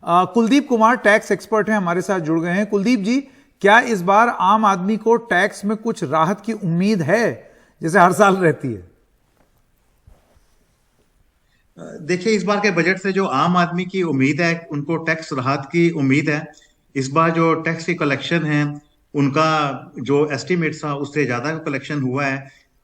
Kuldeep Kumar tax expert हैं, हमारे साथ जुड़ गए हैं। कुलदीप जी, क्या इस बार आम आदमी को टैक्स में कुछ राहत की उम्मीद है, जैसे हर साल रहती है? देखिए, इस बार के बजट से जो आम आदमी की उम्मीद है, उनको टैक्स राहत की उम्मीद है। इस बार जो टैक्स की कलेक्शन है, उनका जो एस्टिमेट था उससे ज्यादा कलेक्शन हुआ है।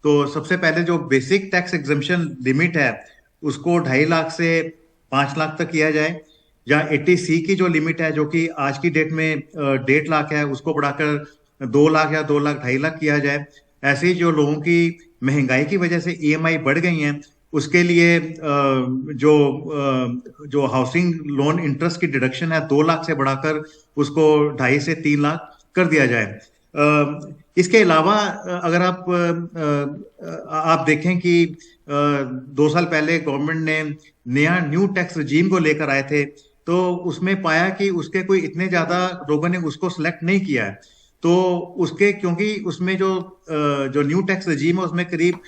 तो सबसे पहले जो बेसिक टैक्स एग्जम्पशन लिमिट है, उसको 2.5 लाख से 5 लाख तक किया जाए। या 80C की जो लिमिट है, जो कि आज की डेट में 1.5 लाख है, उसको बढ़ाकर 2 लाख या 2 लाख 2.5 लाख किया जाए। ऐसे ही जो लोगों की महंगाई की वजह से EMI बढ़ गई हैं, उसके लिए जो हाउसिंग लोन इंटरेस्ट की डिडक्शन है, 2 लाख से बढ़ाकर उसको 2.5 से 3 लाख कर दिया जाए। इसके अलावा अगर आप देखें कि 2 साल पहले गवर्नमेंट ने नया न्यू टैक्स रजीम को लेकर आए थे, तो उसमें पाया कि उसके कोई इतने ज्यादा लोगों ने उसको सिलेक्ट नहीं किया है। तो उसके क्योंकि उसमें जो न्यू टैक्स रजीम है, उसमें करीब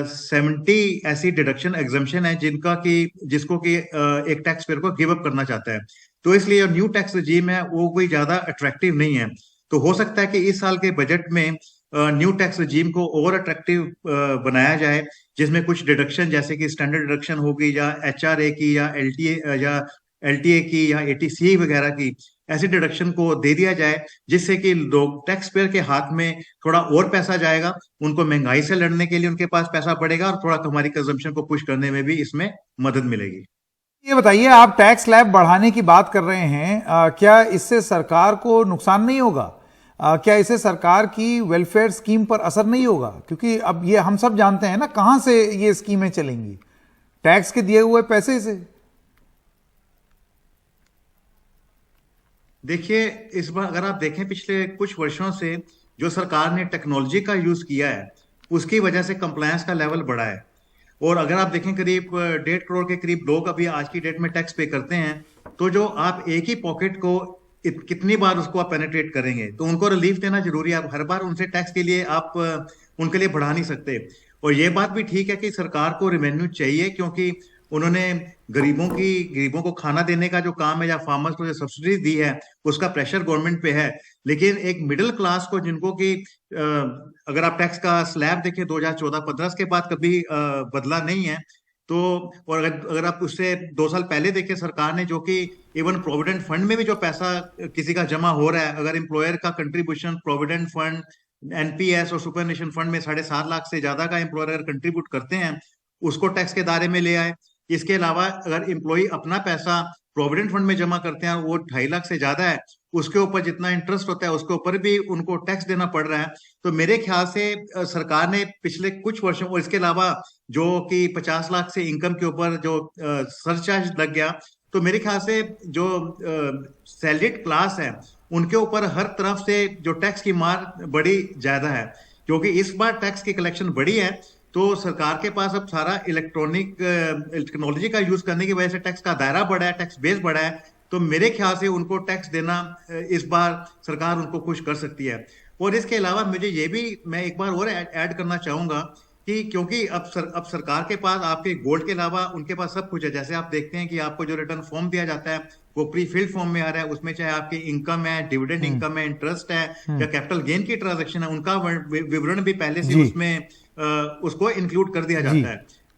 70 ऐसी डिडक्शन एग्जम्पशन है जिसको कि एक टैक्स पेयर को गिव अप करना चाहता है। तो इसलिए न्यू टैक्स रजीम है वो कोई ज्यादा अट्रैक्टिव नहीं है। तो हो सकता है कि इस साल के बजट में न्यू टैक्स रजीम को और अट्रैक्टिव बनाया जाए, जिसमें कुछ डिडक्शन जैसे कि स्टैंडर्ड डिडक्शन होगी, या HRA की, या LTA की, या ATC वगैरह की, ऐसी डिडक्शन को दे दिया जाए, जिससे कि लोग टैक्स पेयर के हाथ में थोड़ा और पैसा जाएगा, उनको महंगाई से लड़ने के लिए उनके पास पैसा पड़ेगा, और थोड़ा हमारी कंजम्पशन को पुश करने में भी इसमें मदद मिलेगी। ये बताइए, आप टैक्स स्लैब बढ़ाने की बात कर रहे हैं, क्या इससे सरकार को नुकसान नहीं होगा? क्या इससे सरकार की वेलफेयर स्कीम पर असर नहीं होगा? क्योंकि अब ये हम सब जानते हैं ना, कहां से ये स्कीमें चलेंगी? टैक्स के दिए हुए पैसे से। देखिए, इस बार अगर आप देखें, पिछले कुछ वर्षों से जो सरकार ने टेक्नोलॉजी का यूज किया है, उसकी वजह से कंप्लायंस का लेवल बढ़ा है। और अगर आप देखें, करीब 1.5 करोड़ के करीब लोग अभी आज की डेट में टैक्स पे करते हैं। तो जो आप एक ही पॉकेट को कितनी बार उसको आप पेनिट्रेट करेंगे, तो उनको रिलीफ देना जरूरी है। आप हर बार उनसे टैक्स के लिए आप उनके लिए बढ़ा नहीं सकते। और ये बात भी ठीक है कि सरकार को रेवेन्यू चाहिए, क्योंकि उन्होंने गरीबों को खाना देने का जो काम है, या फार्मर्स को जो सब्सिडी दी है, उसका प्रेशर गवर्नमेंट पे है। लेकिन एक मिडिल क्लास को, जिनको कि अगर आप टैक्स का स्लैब देखें 2014-15 के बाद कभी बदला नहीं है। तो और अगर आप उससे 2 साल पहले देखें, सरकार ने जो कि इवन प्रोविडेंट फंड में भी जो पैसा किसी का जमा हो रहा है, अगर एम्प्लॉयर का कंट्रीब्यूशन प्रोविडेंट फंड, NPS और सुपरनेशन फंड में 7.5 लाख से ज्यादा का एम्प्लॉयर अगर कंट्रीब्यूट करते हैं, उसको टैक्स के दायरे में ले आए। इसके अलावा अगर एम्प्लॉय अपना पैसा प्रोविडेंट फंड में जमा करते हैं, वो 2.5 लाख से ज्यादा है, उसके ऊपर जितना इंटरेस्ट होता है, उसके ऊपर भी उनको टैक्स देना पड़ रहा है। तो मेरे ख्याल से सरकार ने पिछले कुछ वर्षों, और इसके अलावा जो कि 50 लाख से इनकम के ऊपर जो सरचार्ज लग गया, तो मेरे ख्याल से जो सैलरीड क्लास है, उनके ऊपर हर तरफ से जो टैक्स की मार बड़ी ज्यादा है। क्योंकि इस बार टैक्स की कलेक्शन बढ़ी है, तो सरकार के पास अब सारा इलेक्ट्रॉनिक टेक्नोलॉजी का यूज करने की वजह से टैक्स का दायरा बढ़ा है, टैक्स बेस बढ़ा है। तो मेरे ख्याल से उनको टैक्स देना, इस बार सरकार उनको खुश कर सकती है। और इसके अलावा मुझे ये भी, मैं एक बार और ऐड करना चाहूंगा कि क्योंकि अब सरकार के पास आपके गोल्ड के अलावा उनके पास सब कुछ है। जैसे आप देखते हैं कि आपको जो रिटर्न फॉर्म दिया जाता है, वो प्री फिल्ड फॉर्म में आ रहा है। उसमें चाहे आपकी इनकम है, डिविडेंड हम्म। इनकम है, इंटरेस्ट है, या हम्म। कैपिटल गेन की ट्रांजेक्शन है, उनका विवरण भी पहले से जी। उसमें उसको इंक्लूड कर दिया जी। जाता है।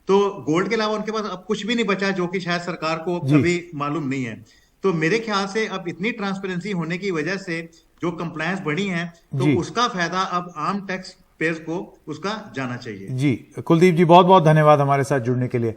तो गोल्ड के अलावा उनके पास अब कुछ भी नहीं बचा, जो कि शायद सरकार को जी। अभी मालूम नहीं है। तो मेरे ख्याल से अब इतनी ट्रांसपेरेंसी होने की वजह से जो कंप्लायंस बढ़ी है, तो जी। उसका फायदा अब आम टैक्स पेयर्स को उसका जाना चाहिए। जी, कुलदीप जी, बहुत बहुत धन्यवाद हमारे साथ जुड़ने के लिए।